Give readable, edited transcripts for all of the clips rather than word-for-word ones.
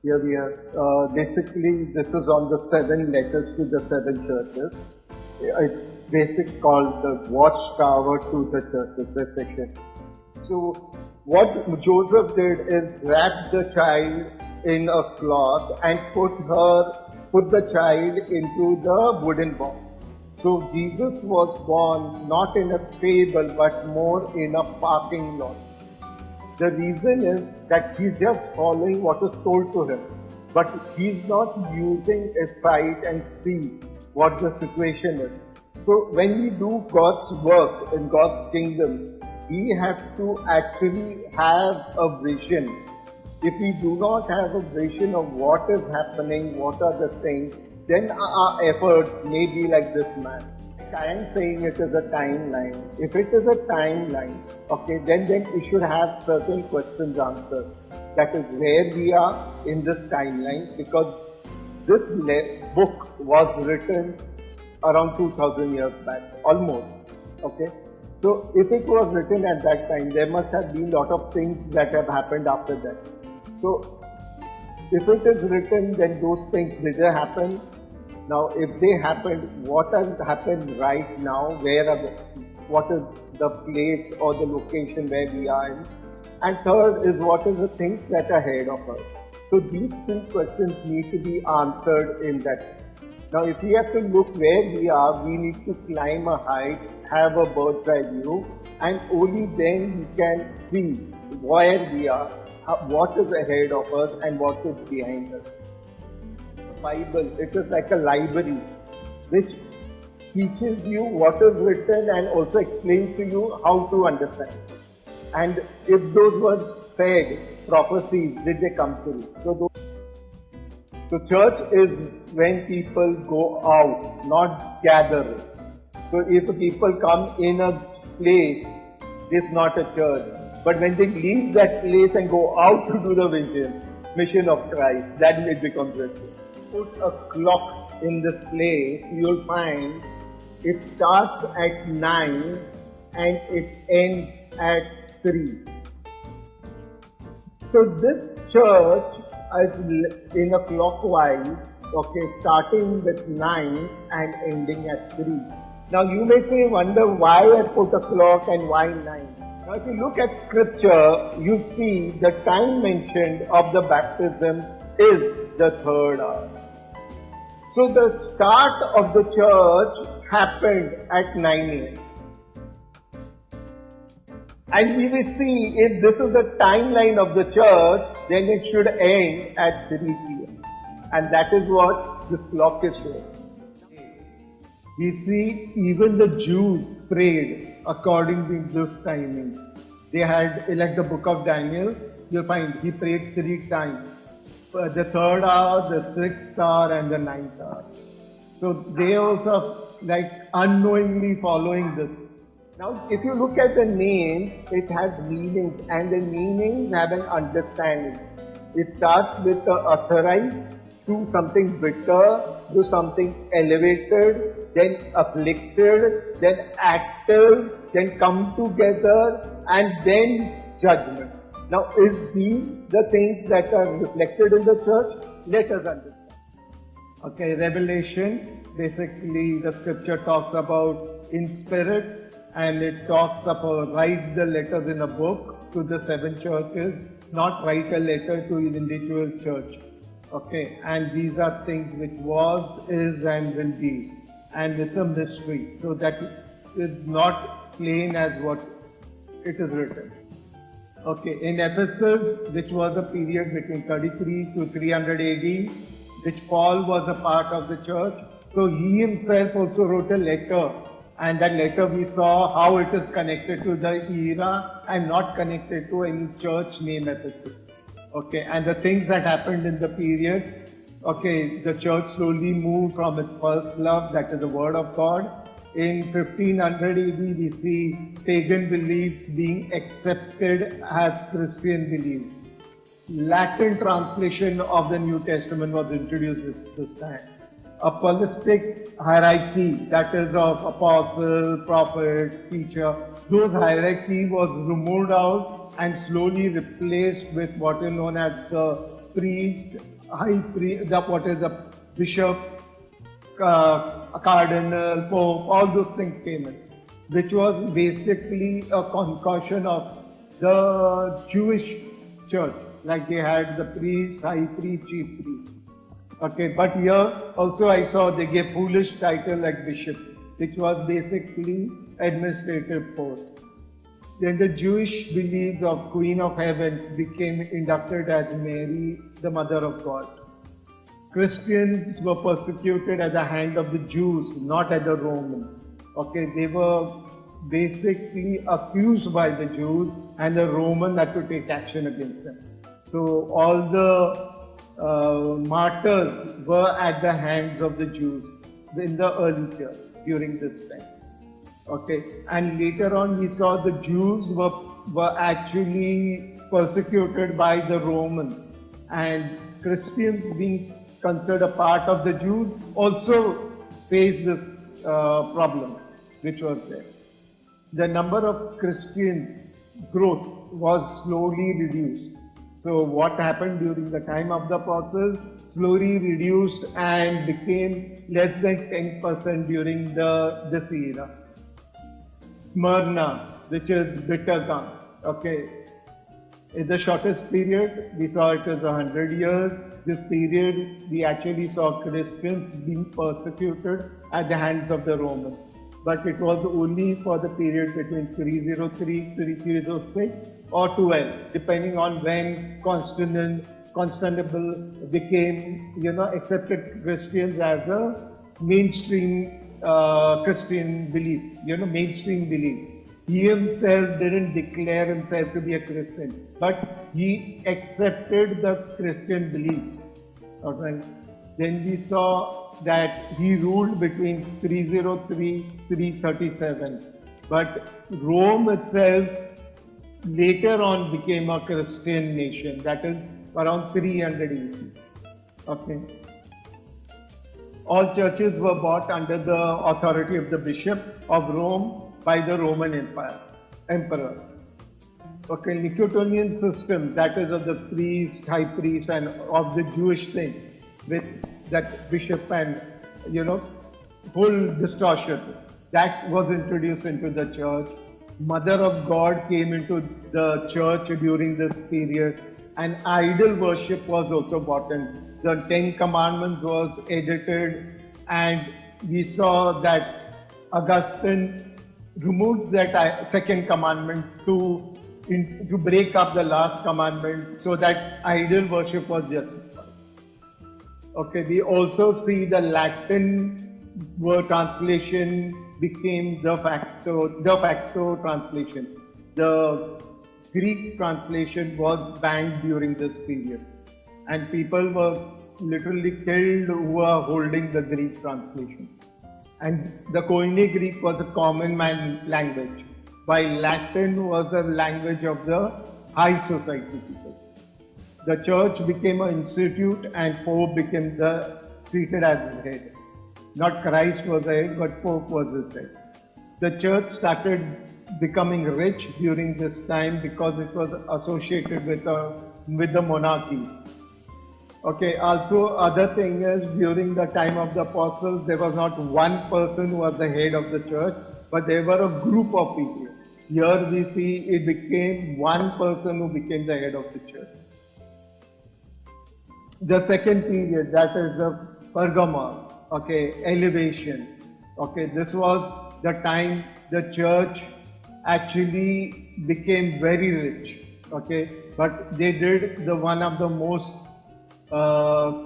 Here we are. Basically, this is on the seven letters to the seven churches. It's basic called the watchtower to the churches, the section. So, what Joseph did is wrap the child in a cloth and put the child into the wooden box. So Jesus was born not in a stable but more in a parking lot. The reason is that he's just following what is told to him, but he's not using his sight and see what the situation is. So when we do God's work in God's kingdom, we have to actually have a vision. If we do not have a vision of what is happening, what are the things, then our efforts may be like this man. I am saying it is a timeline. If it is a timeline, okay, then it should have certain questions answered. That is where we are in this timeline, because this book was written around 2000 years back, almost. Okay, so if it was written at that time, there must have been a lot of things that have happened after that. So if it is written, then those things didn't happen. Now, if they happened, what has happened right now? What is the place or the location where we are in? And third is what is the things that are ahead of us. So these three questions need to be answered in that. Now, if we have to look where we are, we need to climb a height, have a bird's eye view, and only then we can see where we are, what is ahead of us, and what is behind us. Bible, it is like a library which teaches you what is written and also explains to you how to understand. And if those were said, prophecies, did they come true? So church is when people go out, not gather. So if people come in a place, it's not a church. But when they leave that place and go out to do the mission of Christ, then it becomes a church. Put a clock in this place, you'll find it starts at 9 and it ends at 3. So this church is in a clockwise, okay, starting with 9 and ending at 3. Now you may wonder why I put a clock and why 9. Now if you look at scripture, you see the time mentioned of the baptism is the 3rd hour. So the start of the church happened at 9 a.m. And we will see if this is the timeline of the church, then it should end at 3 p.m. And that is what this clock is showing. We see even the Jews prayed according to this timing. They had, like the book of Daniel, you'll find he prayed 3 times. The 3rd hour, the 6th hour, and the 9th hour. So they also like unknowingly following this. Now, if you look at the names, it has meanings, and the meanings have an understanding. It starts with the authorized to something bitter, to something elevated, then afflicted, then active, then come together, and then judgment. Now, is these the things that are reflected in the church? Let us understand. Okay, Revelation, basically the scripture talks about in spirit, and it talks about write the letters in a book to the 7 churches, not write a letter to an individual church. Okay, and these are things which was, is, and will be. And it's a mystery, so that is not plain as what it is written. Okay, in Ephesus, which was a period between 33 to 300 AD, which Paul was a part of the church, so he himself also wrote a letter, and that letter we saw how it is connected to the era and not connected to any church named Ephesus. Okay, and the things that happened in the period, okay, the church slowly moved from its first love, that is the word of God. In 1500 AD, we see pagan beliefs being accepted as Christian beliefs. Latin translation of the New Testament was introduced this time. A holistic hierarchy, that is of apostle, prophet, teacher, those hierarchy was removed out and slowly replaced with what is known as the priest, high priest, what is a bishop, a cardinal, pope, all those things came in, which was basically a concoction of the Jewish church. Like they had the priest, high priest, chief priest. Okay, but here also I saw they gave foolish title like bishop, which was basically administrative post. Then the Jewish beliefs of Queen of Heaven became inducted as Mary, the Mother of God. Christians were persecuted at the hand of the Jews, not at the Romans. Okay, they were basically accused by the Jews, and the Romans had to take action against them. So all the martyrs were at the hands of the Jews in the early church during this time. Okay, and later on we saw the Jews were actually persecuted by the Romans, and Christians being considered a part of the Jews also faced this problem which was there. The number of Christian growth was slowly reduced. So what happened during the time of the apostles slowly reduced and became less than 10% during this era. Smyrna, which is bitter gum, okay. In the shortest period, we saw it as 100 years. This period, we actually saw Christians being persecuted at the hands of the Romans. But it was only for the period between 303, 306 or 12, depending on when Constantinople became, accepted Christians as a mainstream Christian belief, mainstream belief. He himself didn't declare himself to be a Christian, but he accepted the Christian belief. Okay. Then we saw that he ruled between 303 337, but Rome itself later on became a Christian nation. That is around 300 AD. Okay. All churches were bought under the authority of the Bishop of Rome by the Roman Emperor. Okay, Nicotonian system, that is of the priest, high priest, and of the Jewish thing, with that bishop and whole distortion, that was introduced into the church. Mother of God came into the church during this period, and idol worship was also brought in. The 10 Commandments was edited, and we saw that Augustine removed that second commandment to break up the last commandment so that idol worship was justified. Okay, we also see the Latin word translation became de facto translation. The Greek translation was banned during this period, and people were literally killed who were holding the Greek translation. And the Koine Greek was a common man language, while Latin was a language of the high society people. The church became an institute, and Pope became treated as the head. Not Christ was the head, but Pope was his head. The church started becoming rich during this time because it was associated with the monarchy. Okay, also other thing is, during the time of the apostles, there was not one person who was the head of the church, but there were a group of people. Here we see it became one person who became the head of the church. The second period, that is the Pergamon, okay, elevation. Okay, this was the time the church actually became very rich. Okay, but they did one of the most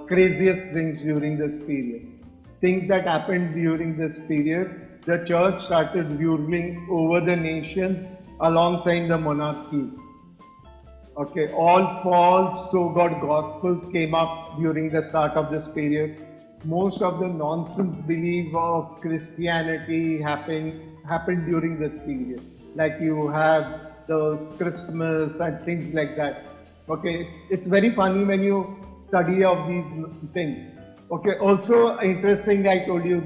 craziest things during this period. Things that happened during this period, the church started ruling over the nations alongside the monarchy. Okay, all false so-called gospels came up during the start of this period. Most of the nonsense belief of Christianity happened during this period. Like you have the Christmas and things like that. Okay, it's very funny when you study of these things. Okay, also interesting, I told you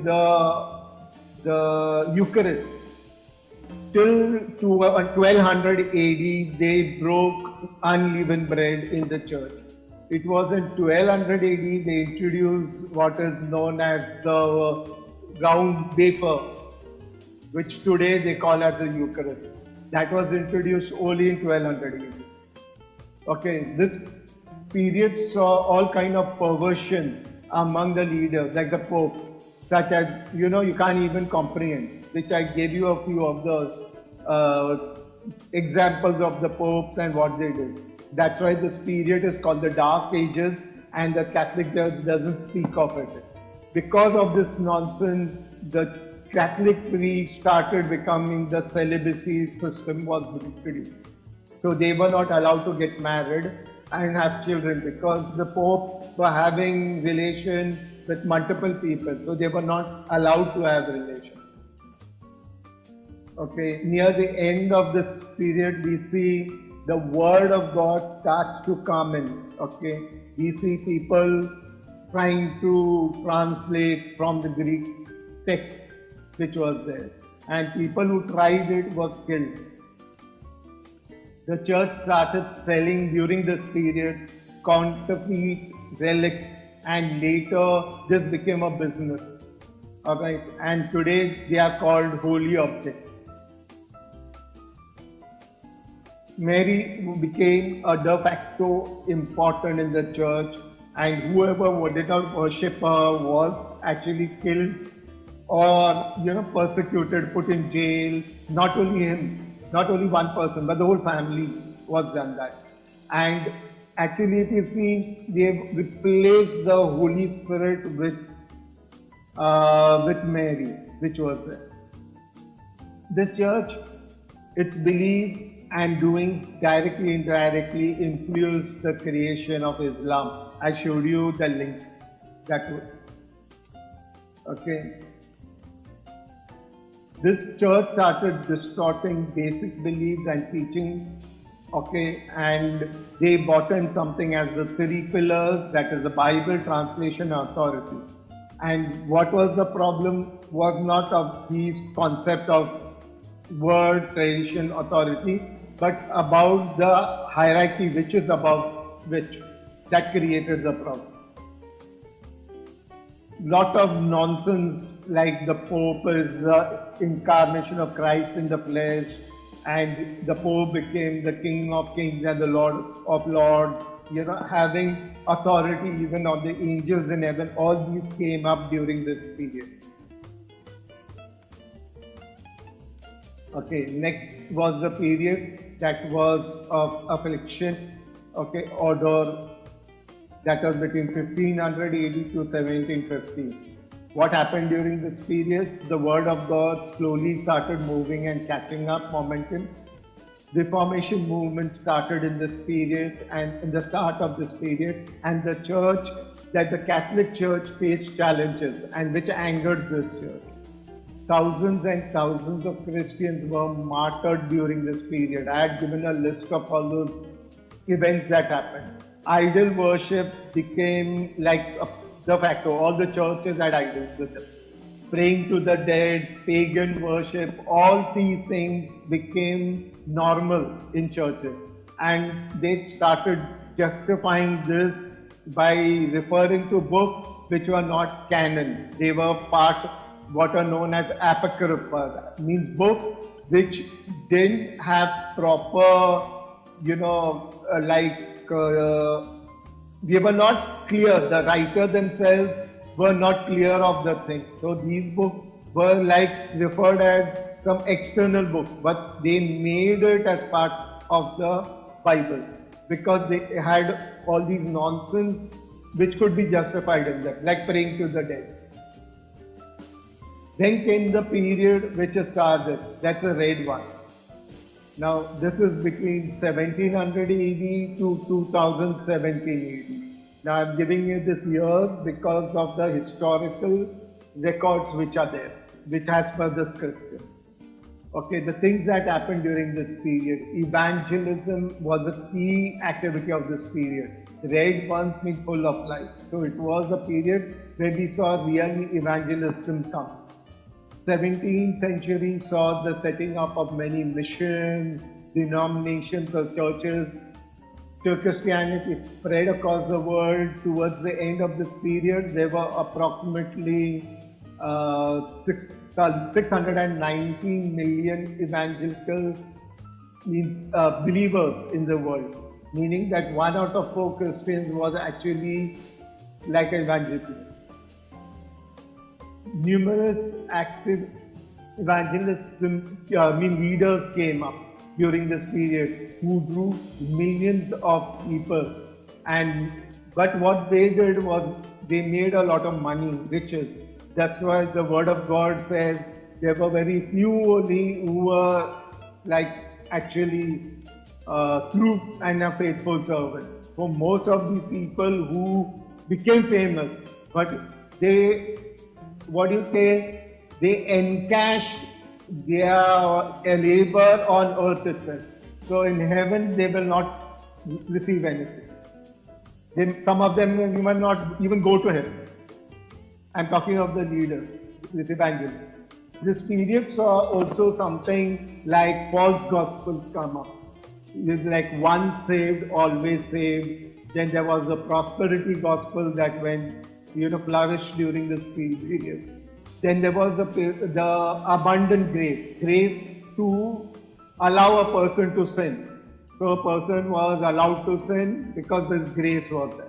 the Eucharist. Till 1200 AD, they broke unleavened bread in the church. It was in 1200 AD they introduced what is known as the round wafer, which today they call as the Eucharist. That was introduced only in 1200 AD. Okay, this period saw all kind of perversion among the leaders, like the Pope, such as, you can't even comprehend, which I gave you a few of the examples of the popes and what they did. That's why this period is called the Dark Ages, and the Catholic Church doesn't speak of it. Because of this nonsense, the Catholic priest started becoming the celibacy system was introduced. So they were not allowed to get married and have children because the Pope were having relations with multiple people. So they were not allowed to have relations. Okay, near the end of this period, we see the word of God starts to come in. Okay, we see people trying to translate from the Greek text which was there, and people who tried it were killed. The church started selling during this period counterfeit relics, and later this became a business. Alright, and today they are called holy objects. Mary became a de facto important in the church, and whoever did not worship her was actually killed or persecuted, put in jail. Not only him, not only one person, but the whole family was done that. And actually, if you see, they've replaced the Holy Spirit with Mary, which was there. The church, its belief and doings directly and indirectly influenced the creation of Islam. I showed you the link that way. Okay. This church started distorting basic beliefs and teaching. Okay, and they brought in something as the three pillars, that is the Bible, translation, authority. And what was the problem was not of these concept of word, tradition, authority, but about the hierarchy which is above which. That created the problem. Lot of nonsense like the Pope is the incarnation of Christ in the flesh, and the Pope became the King of Kings and the Lord of Lords, having authority even on the angels in heaven. All these came up during this period. Okay, next was the period that was of affliction, order, that was between 1500 AD to 1750. What happened during this period? The word of God slowly started moving and catching up momentum. Reformation movement started in this period and in the start of this period, and the Catholic Church faced challenges, and which angered this church. Thousands and thousands of Christians were martyred during this period. I had given a list of all those events that happened. Idol worship became like de facto. All the churches had idols with them. Praying to the dead, pagan worship, all these things became normal in churches. And they started justifying this by referring to books which were not canon. They were part what are known as apocrypha, means books which didn't have proper, they were not clear. The writers themselves were not clear of the thing. So these books were referred as some external books, but they made it as part of the Bible because they had all these nonsense which could be justified in them, like praying to the dead. Then came the period which is Sardis, that's the red one. Now this is between 1700 AD to 2017 AD. Now I'm giving you this year because of the historical records which are there, which has per the scripture. Okay, the things that happened during this period. Evangelism was a key activity of this period. Red ones mean full of life. So it was a period where we saw really evangelism come. 17th century saw the setting up of many missions, denominations or churches. till Christianity spread across the world. Towards the end of this period, there were approximately 619 million evangelical believers in the world, meaning that 1 out of 4 Christians was actually like evangelical. Numerous active evangelists, leaders came up during this period who drew millions of people. And but what they did was they made a lot of money, riches. That's why the word of God says there were very few only who were like actually true and a faithful servant. For most of these people who became famous, but they, what do you say, they encash their labor on earth itself. So in heaven they will not receive anything. Some of them will not even go to heaven. I'm talking of the leaders, this evangelists. This period saw also something like false gospels come up. It's like once saved, always saved. Then there was the prosperity gospel that went, flourished during this period. Then there was the abundant grace to allow a person to sin. So a person was allowed to sin because this grace was there.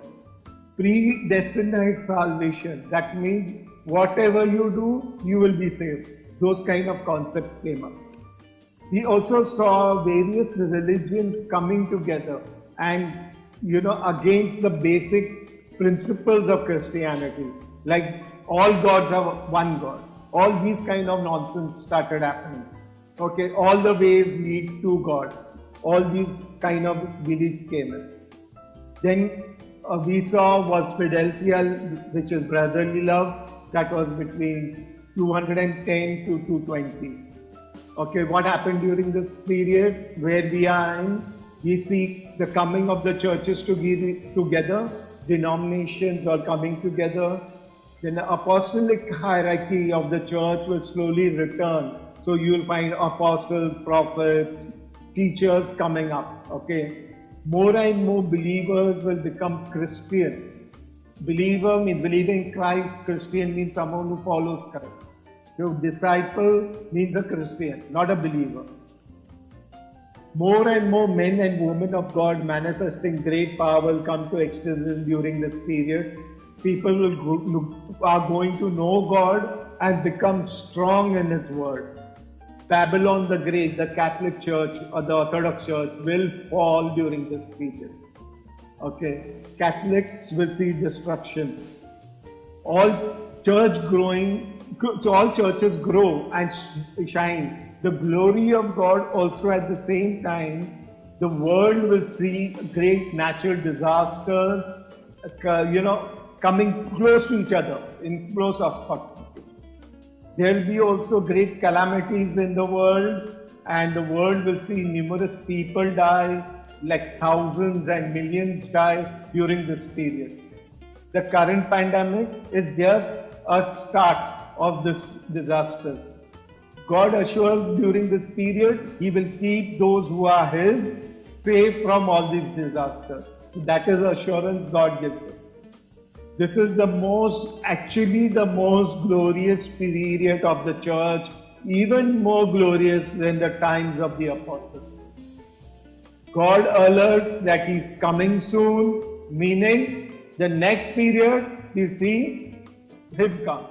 Predestined salvation, that means whatever you do, you will be saved. Those kind of concepts came up. We also saw various religions coming together and, against the basic principles of Christianity. Like all gods are one God. All these kind of nonsense started happening. Okay, all the ways lead to God. All these kind of beliefs came in. Then we saw was Philadelphia, which is brotherly love. That was between 210 to 220. Okay, what happened during this period where we are in? We see the coming of the churches together, denominations are coming together. Then the apostolic hierarchy of the church will slowly return. So you will find apostles, prophets, teachers coming up. Okay, more and more believers will become Christian. Believer means believing in Christ. Christian means someone who follows Christ. So disciple means a Christian, not a believer. More and more men and women of God manifesting great power will come to extension during this period. People are going to know God and become strong in His word. Babylon the Great, the Catholic Church or the Orthodox Church will fall during this period. Okay, Catholics will see destruction. All churches grow and shine. The glory of God also at the same time, the world will see great natural disasters, coming close to each other, in close proximity. There will be also great calamities in the world, and the world will see numerous people die, like thousands and millions die during this period. The current pandemic is just a start of this disaster. God assures during this period, He will keep those who are His safe from all these disasters. That is assurance God gives us. This is the most glorious period of the church, even more glorious than the times of the apostles. God alerts that He's coming soon, meaning the next period we see Him come.